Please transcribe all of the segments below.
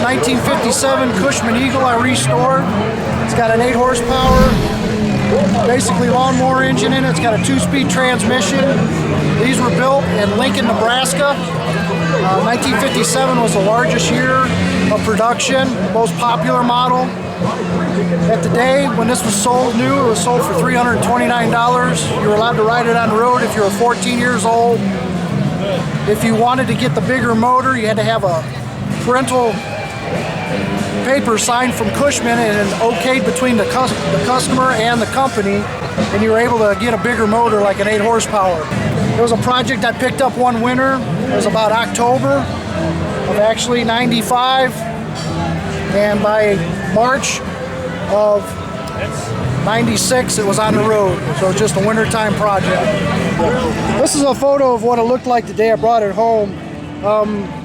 1957 Cushman Eagle I restored. It's got an 8 horsepower, basically lawnmower engine in it. It's got a 2-speed transmission. These were built in Lincoln, Nebraska. 1957 was the largest year of production, most popular model. At the day when this was sold new, it was sold for $329. You were allowed to ride it on the road if you were 14 years old. If you wanted to get the bigger motor, you had to have a parental paper signed from Cushman and okayed between the customer and the company, and you were able to get a bigger motor like an 8 horsepower. It was a project I picked up one winter. It was about October of actually 95, and by March of 96 it was on the road, so it was just a wintertime project. This is a photo of what it looked like the day I brought it home.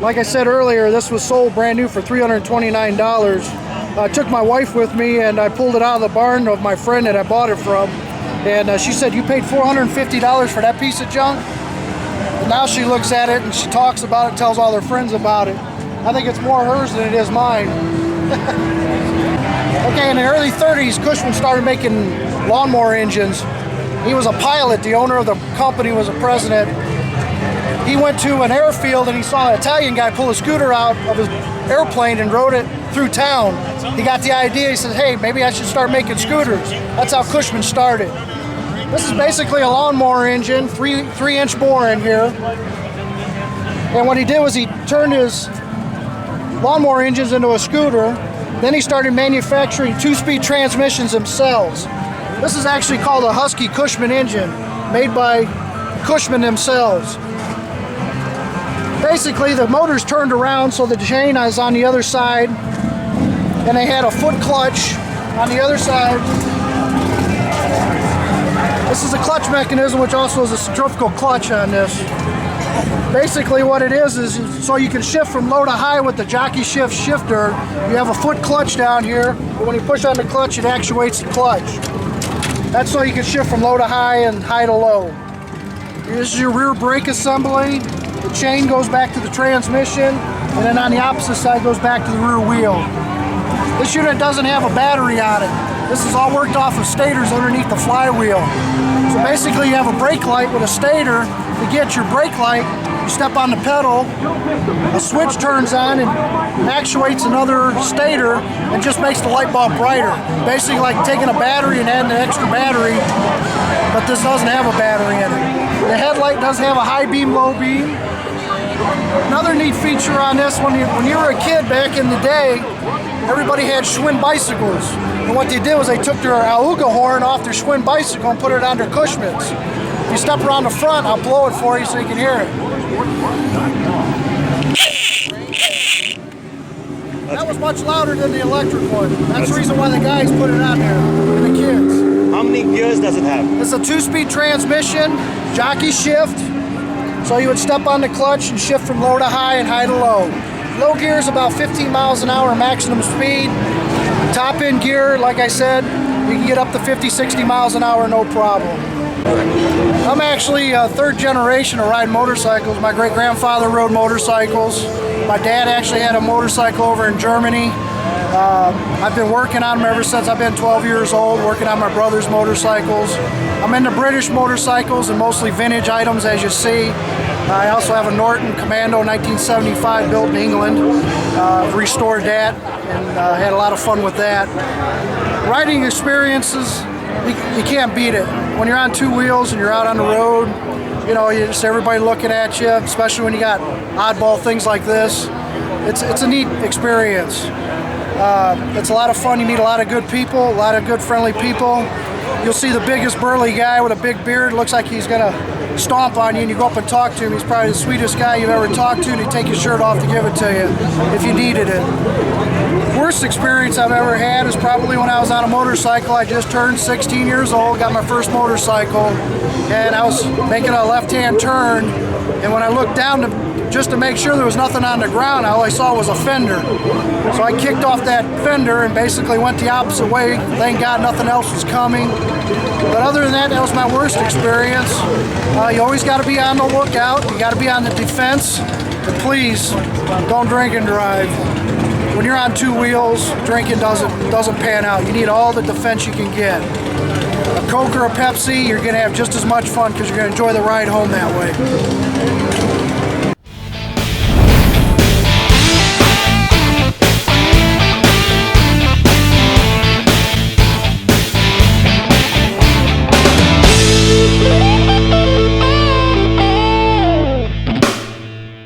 Like I said earlier, this was sold brand new for $329. I took my wife with me and I pulled it out of the barn of my friend that I bought it from, and she said, "You paid $450 for that piece of junk?" And now she looks at it and she talks about it, tells all her friends about it. I think it's more hers than it is mine. Okay, in the early 30s, Cushman started making lawnmower engines. He was a pilot. The owner of the company was a president. He went to an airfield and he saw an Italian guy pull a scooter out of his airplane and rode it through town. He got the idea. He said, "Hey, maybe I should start making scooters." That's how Cushman started. This is basically a lawnmower engine, 3-inch bore in here. And what he did was he turned his lawnmower engines into a scooter. Then he started manufacturing 2-speed transmissions themselves. This is actually called a Husky Cushman engine, made by Cushman themselves. Basically, the motor's turned around so the chain is on the other side, and they had a foot clutch on the other side. This is a clutch mechanism, which also is a centrifugal clutch on this. Basically what it is so you can shift from low to high with the jockey shift shifter. You have a foot clutch down here, but when you push on the clutch, it actuates the clutch. That's so you can shift from low to high and high to low. This is your rear brake assembly. The chain goes back to the transmission, and then on the opposite side goes back to the rear wheel. This unit doesn't have a battery on it. This is all worked off of stators underneath the flywheel. So basically you have a brake light with a stator. To get your brake light, you step on the pedal, a switch turns on and actuates another stator and just makes the light bulb brighter. Basically like taking a battery and adding an extra battery, but this doesn't have a battery in it. The headlight does have a high beam, low beam. Another neat feature on this, when you were a kid back in the day, everybody had Schwinn bicycles. And what they did was they took their Auga horn off their Schwinn bicycle and put it on their Cushmans. If you step around the front, I'll blow it for you so you can hear it. That was much louder than the electric one. That's the reason why the guys put it on there, and the kids. How many gears does it have? It's a 2-speed transmission, jockey shift. So you would step on the clutch and shift from low to high and high to low. Low gear is about 15 miles an hour maximum speed. Top end gear, like I said, you can get up to 50, 60 miles an hour, no problem. I'm actually a 3rd generation to ride motorcycles. My great-grandfather rode motorcycles. My dad actually had a motorcycle over in Germany. I've been working on them ever since I've been 12 years old, working on my brother's motorcycles. I'm into British motorcycles and mostly vintage items, as you see. I also have a Norton Commando 1975 built in England. Restored that and had a lot of fun with that. Riding experiences, you can't beat it. When you're on 2 wheels and you're out on the road, you know, you just everybody looking at you, especially when you got oddball things like this. It's a neat experience. It's a lot of fun. You meet a lot of good people, a lot of good friendly people. You'll see the biggest burly guy with a big beard. Looks like he's gonna stomp on you, and you go up and talk to him. He's probably the sweetest guy you've ever talked to, and he'd take his shirt off to give it to you if you needed it. Worst experience I've ever had is probably when I was on a motorcycle. I just turned 16 years old, got my first motorcycle, and I was making a left-hand turn, and when I looked down just to make sure there was nothing on the ground, all I saw was a fender. So I kicked off that fender and basically went the opposite way. Thank God nothing else was coming. But other than that, that was my worst experience. You always got to be on the lookout. You got to be on the defense. But please, don't drink and drive. when you're on two wheels, drinking doesn't pan out. You need all the defense you can get. A Coke or a Pepsi, you're gonna have just as much fun because you're gonna enjoy the ride home that way.